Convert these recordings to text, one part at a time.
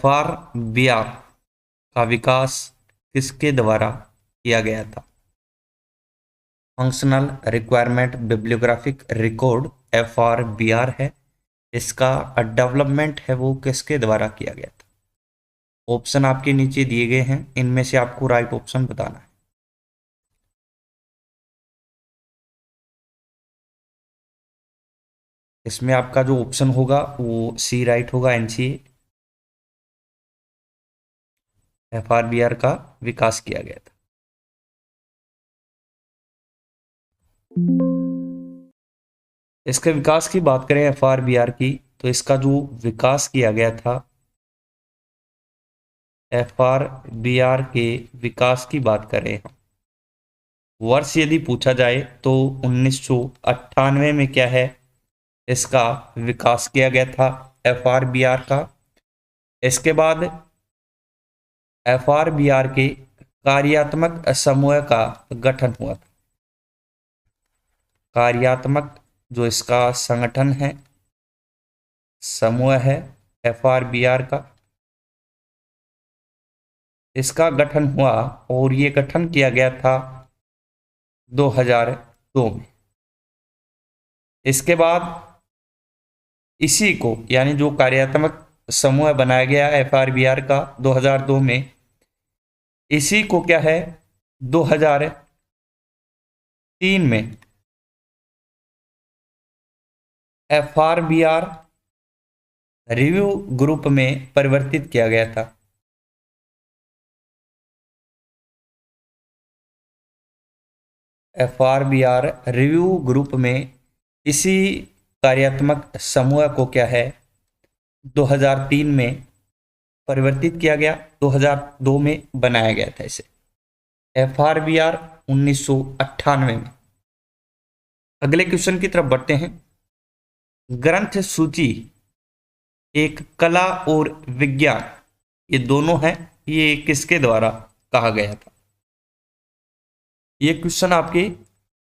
FRBR का विकास किसके द्वारा किया गया था? Functional requirement bibliographic record FRBR है। इसका डेवलपमेंट है वो किसके द्वारा किया गया था? ऑप्शन आपके नीचे दिए गए हैं, इनमें से आपको राइट ऑप्शन बताना है। इसमें आपका जो ऑप्शन होगा वो सी राइट होगा, NCA FRBR का विकास किया गया था। इसके विकास की बात करें FRBR की, तो इसका जो विकास किया गया था, FRBR के विकास की बात करें हम, वर्ष यदि पूछा जाए तो 1998 में क्या है, इसका विकास किया गया था FRBR का। इसके बाद FRBR के कार्यात्मक समूह का गठन हुआ था। कार्यात्मक जो इसका संगठन है, समूह है FRBR का, इसका गठन हुआ और ये गठन किया गया था 2002 में। इसके बाद इसी को, यानी जो कार्यात्मक समूह बनाया गया FRBR का 2002 में, इसी को क्या है 2003 में FRBR रिव्यू ग्रुप में परिवर्तित किया गया था। FRBR रिव्यू ग्रुप में इसी कार्यात्मक समूह को क्या है 2003 में परिवर्तित किया गया, 2002 में बनाया गया था इसे FRBR 1998 में। अगले क्वेश्चन की तरफ बढ़ते हैं। ग्रंथ सूची एक कला और विज्ञान, ये दोनों हैं, ये किसके द्वारा कहा गया था? ये क्वेश्चन आपके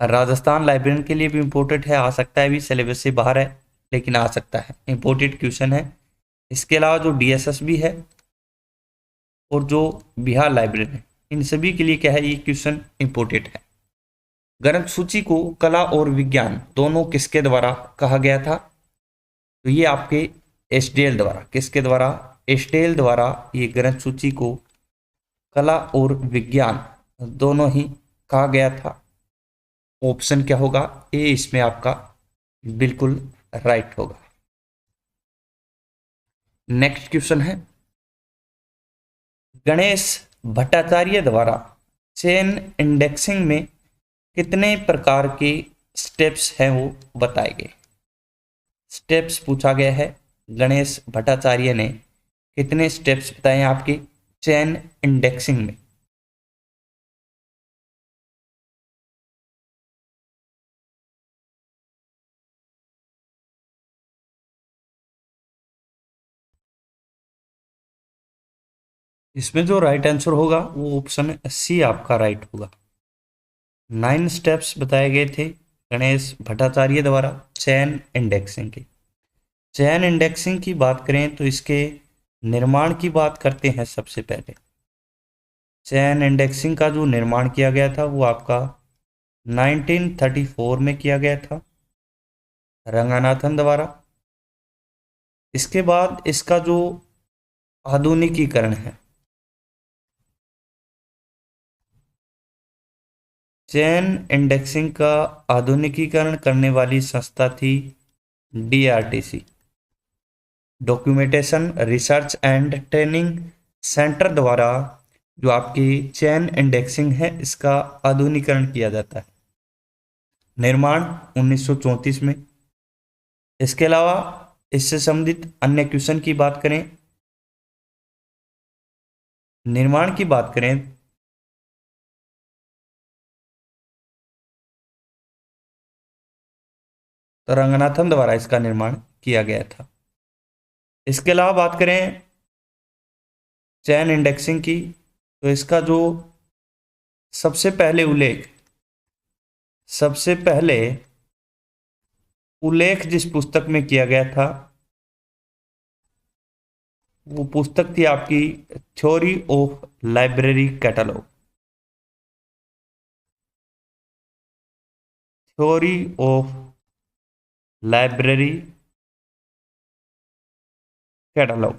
राजस्थान लाइब्रेरियन के लिए भी इम्पोर्टेंट है, आ सकता है भी सिलेबस से बाहर है लेकिन आ सकता है, इम्पोर्टेंट क्वेश्चन है। इसके अलावा जो DSS भी है और जो बिहार लाइब्रेरियन है, इन सभी के लिए क्या है, ये क्वेश्चन इम्पोर्टेंट है। ग्रंथ सूची को कला और विज्ञान दोनों किसके द्वारा कहा गया था? तो ये आपके एस्टेल द्वारा, किसके द्वारा? एस्टेल द्वारा ये ग्रंथ सूची को कला और विज्ञान दोनों ही कहा गया था। ऑप्शन क्या होगा? ए इसमें आपका बिल्कुल राइट होगा। नेक्स्ट क्वेश्चन है, गणेश भट्टाचार्य द्वारा चेन इंडेक्सिंग में कितने प्रकार के स्टेप्स हैं वो बताए गए। स्टेप्स पूछा गया है, गणेश भट्टाचार्य ने कितने स्टेप्स बताए हैं आपके चेन इंडेक्सिंग में? इसमें जो राइट आंसर होगा वो ऑप्शन सी आपका राइट होगा। 9 स्टेप्स बताए गए थे गणेश भट्टाचार्य द्वारा चेन इंडेक्सिंग के। चेन इंडेक्सिंग की बात करें तो इसके निर्माण की बात करते हैं। सबसे पहले चेन इंडेक्सिंग का जो निर्माण किया गया था वो आपका 1934 में किया गया था रंगनाथन द्वारा। इसके बाद इसका जो आधुनिकीकरण है, चेन इंडेक्सिंग का आधुनिकीकरण करने वाली संस्था थी DRTC, documentation research and training centre द्वारा जो आपकी चेन इंडेक्सिंग है इसका आधुनिकीकरण किया जाता है। निर्माण 1934 में। इसके अलावा इससे संबंधित अन्य क्वेश्चन की बात करें, निर्माण की बात करें तो रंगनाथन द्वारा इसका निर्माण किया गया था। इसके अलावा बात करें चेन इंडेक्सिंग की, तो इसका जो सबसे पहले उल्लेख जिस पुस्तक में किया गया था वो पुस्तक थी आपकी theory of library catalogue. Theory of library catalogue,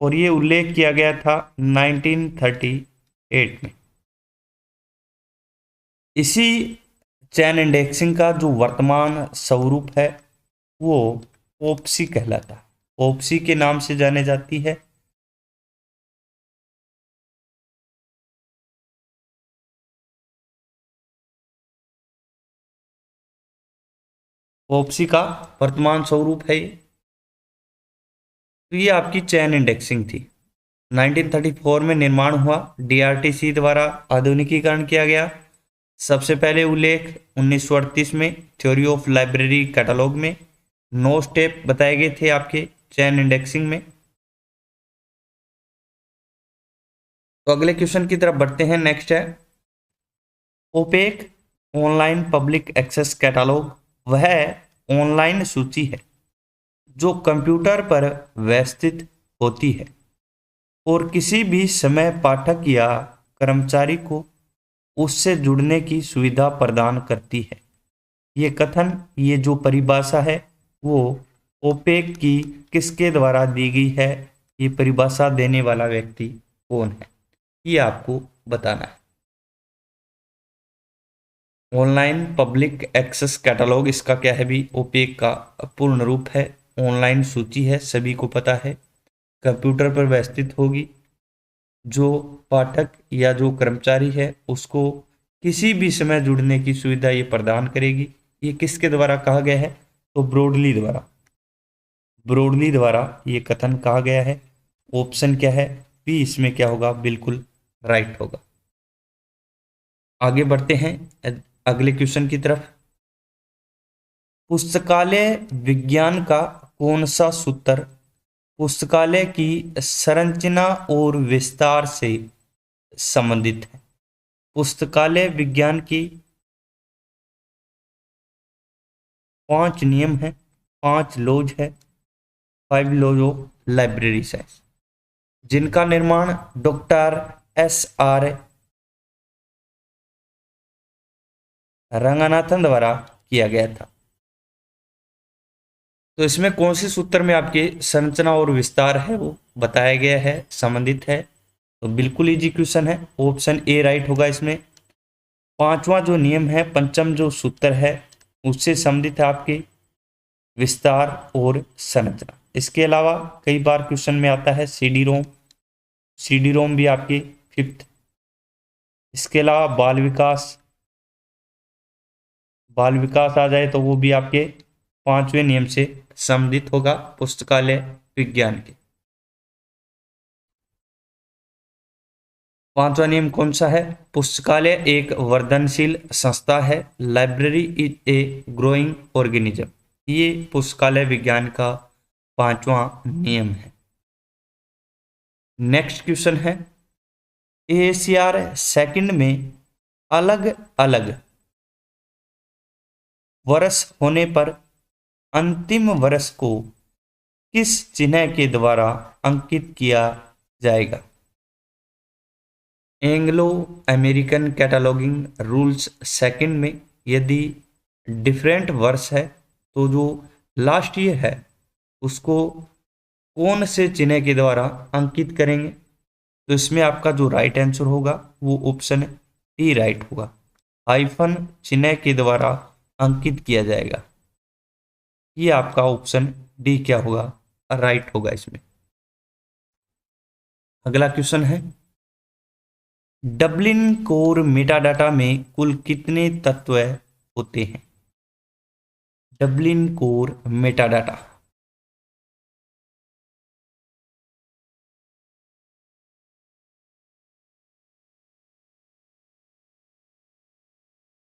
और ये उल्लेख किया गया था 1938 में। इसी चैन इंडेक्सिंग का जो वर्तमान स्वरूप है वो ओप्सी कहलाता है, ओप्सी के नाम से जाने जाती है। ओप्सी का वर्तमान स्वरूप है ये। तो ये आपकी चैन इंडेक्सिंग थी। 1934 में निर्माण हुआ, डीआरटीसी द्वारा आधुनिकीकरण किया गया। सबसे पहले उल्लेख 1938 में थ्योरी ऑफ लाइब्रेरी कैटलॉग में 9 स्टेप बताए गए थे आपके चैन इंडेक्सिंग में। तो अगले क्वेश्चन की तरफ बढ़ते हैं। नेक्स्ट है OPAC online public access catalogue. वह ऑनलाइन सूची है जो कंप्यूटर पर व्यवस्थित होती है और किसी भी समय पाठक या कर्मचारी को उससे जुड़ने की सुविधा प्रदान करती है। ये कथन, ये जो परिभाषा है वो ओपेक की किसके द्वारा दी गई है, ये परिभाषा देने वाला व्यक्ति कौन है, ये आपको बताना है। ऑनलाइन पब्लिक एक्सेस कैटलॉग, इसका क्या है भी, ओपेक का पूर्ण रूप है। ऑनलाइन सूची है, सभी को पता है, कंप्यूटर पर व्यवस्थित होगी, जो पाठक या जो कर्मचारी है उसको किसी भी समय जुड़ने की सुविधा ये प्रदान करेगी। ये किसके द्वारा कहा गया है, तो ब्रोडली द्वारा, ब्रोडली द्वारा ये कथन कहा गया है। ऑप्शन क्या है, बी इसमें क्या होगा, बिल्कुल राइट होगा। आगे बढ़ते हैं अगले क्वेश्चन की तरफ। पुस्तकालय विज्ञान का कौन सा सूत्र पुस्तकालय की संरचना और विस्तार से संबंधित है? पुस्तकालय विज्ञान की 5 नियम हैं, 5 लॉज है, 5 लॉज ऑफ लाइब्रेरी साइंस, जिनका निर्माण डॉक्टर SR रंगनाथन द्वारा किया गया था। तो इसमें कौन से सूत्र में आपके संरचना और विस्तार है वो बताया गया है, संबंधित है? तो बिल्कुल इजी क्वेश्चन है, ऑप्शन ए राइट होगा इसमें। 5वां जो नियम है, पंचम जो सूत्र है, उससे संबंधित है आपके विस्तार और संरचना। इसके अलावा कई बार क्वेश्चन में आता है CD रोम, CD रोम भी आपके 5th। इसके अलावा बाल विकास आ जाए तो वो भी आपके 5वें नियम से संबंधित होगा पुस्तकालय विज्ञान के। 5वां नियम कौन सा है? पुस्तकालय एक वर्धनशील संस्था है, library is a growing organism. ये पुस्तकालय विज्ञान का 5वां नियम है। नेक्स्ट क्वेश्चन है AACR सेकंड में अलग अलग वर्ष होने पर अंतिम वर्ष को किस चिन्ह के द्वारा अंकित किया जाएगा? Anglo American cataloguing rules second में यदि डिफरेंट वर्ष है तो जो लास्ट ईयर है उसको कौन से चिन्ह के द्वारा अंकित करेंगे? तो इसमें आपका जो राइट आंसर होगा वो ऑप्शन डी राइट होगा, हाइफन चिन्ह के द्वारा अंकित किया जाएगा। ये आपका ऑप्शन डी क्या होगा, राइट होगा इसमें। अगला क्वेश्चन है डबलिन कोर मेटाडाटा में कुल कितने तत्व होते हैं? डबलिन कोर मेटाडाटा,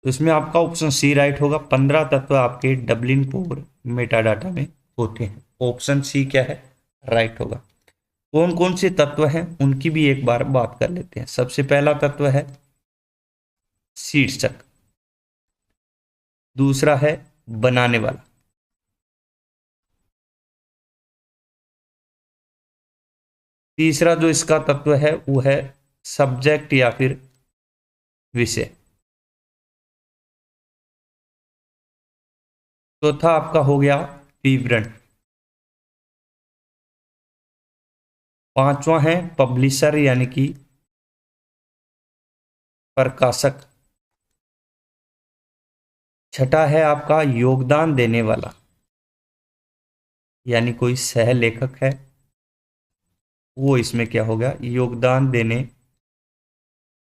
तो इसमें आपका ऑप्शन सी राइट होगा। 15 तत्व आपके डबलिन कोर मेटाडाटा में होते हैं। ऑप्शन सी क्या है, राइट होगा। कौन कौन से तत्व हैं उनकी भी एक बार बात कर लेते हैं। सबसे पहला तत्व है शीर्षक, दूसरा है बनाने वाला, तीसरा जो इसका तत्व है वो है सब्जेक्ट या फिर विषय। चौथा आपका हो गया विवरण। पांचवा है पब्लिशर यानी कि प्रकाशक। छठा है आपका योगदान देने वाला, यानी कोई सह लेखक है, वो इसमें क्या हो गया, योगदान देने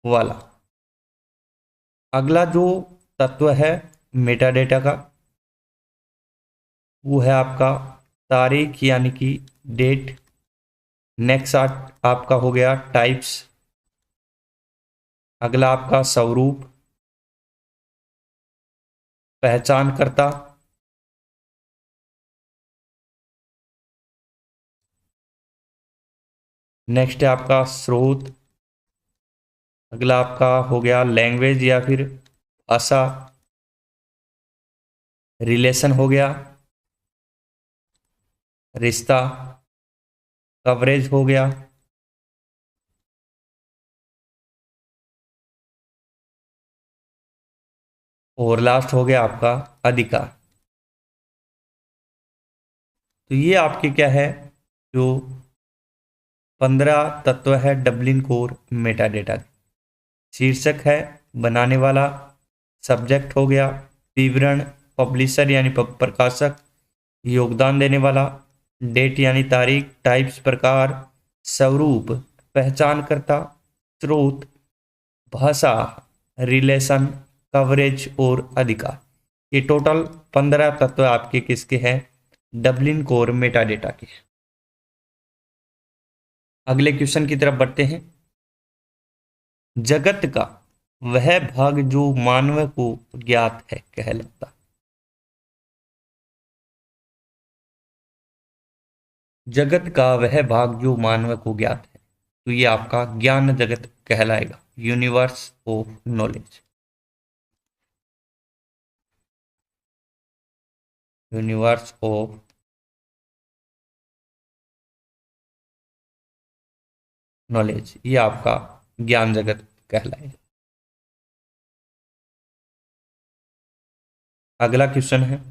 वाला। अगला जो तत्व है मेटा डेटा का, वो है आपका तारीख यानी कि डेट। नेक्स्ट आपका हो गया टाइप्स। अगला आपका स्वरूप, पहचानकर्ता। नेक्स्ट है आपका स्रोत। अगला आपका हो गया लैंग्वेज या फिर भाषा। रिलेशन हो गया, रिश्ता। कवरेज हो गया, और लास्ट हो गया आपका अधिकार। तो ये आपके क्या है, जो 15 तत्व है डबलिन कोर मेटा डेटा। शीर्षक है, बनाने वाला, सब्जेक्ट हो गया, विवरण, पब्लिशर यानी प्रकाशक, योगदान देने वाला, डेट यानी तारीख, टाइप्स प्रकार, स्वरूप पहचानकर्ता, स्रोत भाषा, रिलेशन, कवरेज और अधिकार। ये टोटल 15 तत्व आपके किसके हैं, डबलिन कोर मेटा डेटा के। अगले क्वेश्चन की तरफ बढ़ते हैं। जगत का वह भाग जो मानव को ज्ञात है कहलाता। जगत का वह भाग जो मानव को ज्ञात है, तो ये आपका ज्ञान जगत कहलाएगा, universe of knowledge. Universe of knowledge, ये आपका ज्ञान जगत कहलाएगा। अगला क्वेश्चन है,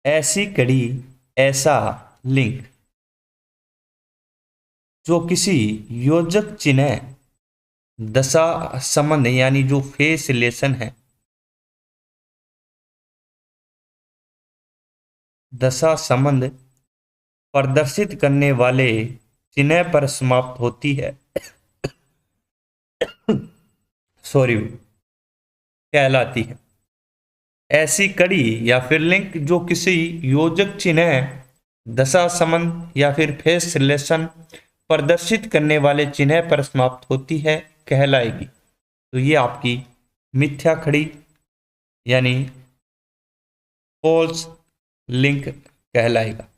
ऐसी कड़ी, ऐसा लिंक जो किसी योजक चिन्ह, दशा संबंध यानी जो फेस रिलेशन है, दशा संबंध प्रदर्शित करने वाले चिन्ह पर समाप्त होती है, सॉरी, कहलाती है। ऐसी कड़ी या फिर लिंक जो किसी योजक चिन्ह, दशा संबंध या फिर फेस रिलेशन प्रदर्शित करने वाले चिन्ह पर समाप्त होती है कहलाएगी। तो ये आपकी मिथ्या खड़ी यानी फॉल्स लिंक कहलाएगा।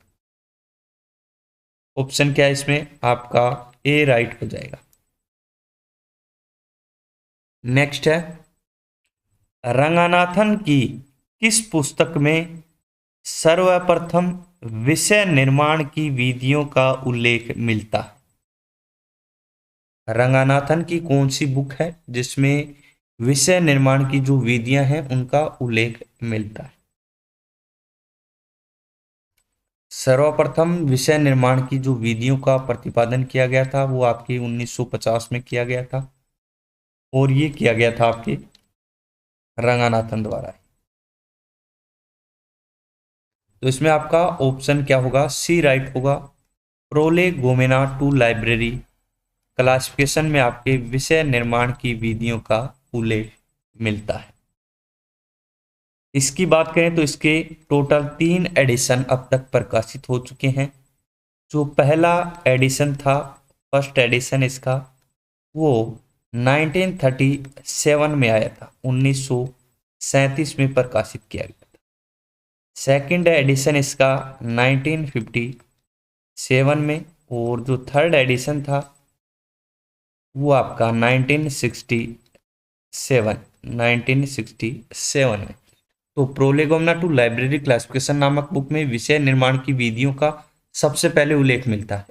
ऑप्शन क्या है इसमें, आपका ए राइट हो जाएगा। नेक्स्ट है, रंगनाथन की किस पुस्तक में सर्वप्रथम विषय निर्माण की विधियों का उल्लेख मिलता है। रंगनाथन की कौन सी बुक है जिसमें विषय निर्माण की जो विधियां हैं उनका उल्लेख मिलता है। सर्वप्रथम विषय निर्माण की जो विधियों का प्रतिपादन किया गया था वो आपके 1950 में किया गया था, और ये किया गया था आपके रंगनाथन द्वारा। तो इसमें आपका ऑप्शन क्या होगा, सी राइट होगा। प्रोलेगोमेना टू लाइब्रेरी क्लासिफिकेशन में आपके विषय निर्माण की विधियों का उल्लेख मिलता है। इसकी बात करें तो इसके टोटल 3 एडिशन अब तक प्रकाशित हो चुके हैं। जो पहला एडिशन था, फर्स्ट एडिशन इसका, वो 1937 में आया था, 1937 में प्रकाशित किया गया था। सेकंड एडिशन इसका 1957 में, और जो थर्ड एडिशन था वो आपका 1967 में। तो प्रोलेगोमेना टू लाइब्रेरी क्लासिफिकेशन नामक बुक में विषय निर्माण की विधियों का सबसे पहले उल्लेख मिलता है।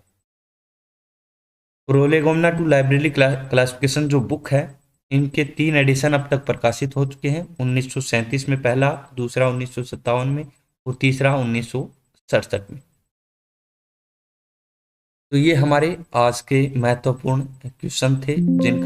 प्रोलेगोमना टू लाइब्रेरी क्लासिफिकेशन जो बुक है, इनके 3 एडिशन अब तक प्रकाशित हो चुके हैं। 1937 में पहला, दूसरा 1957 में और तीसरा 1967 में। तो ये हमारे आज के महत्वपूर्ण क्वेश्चन थे जिनका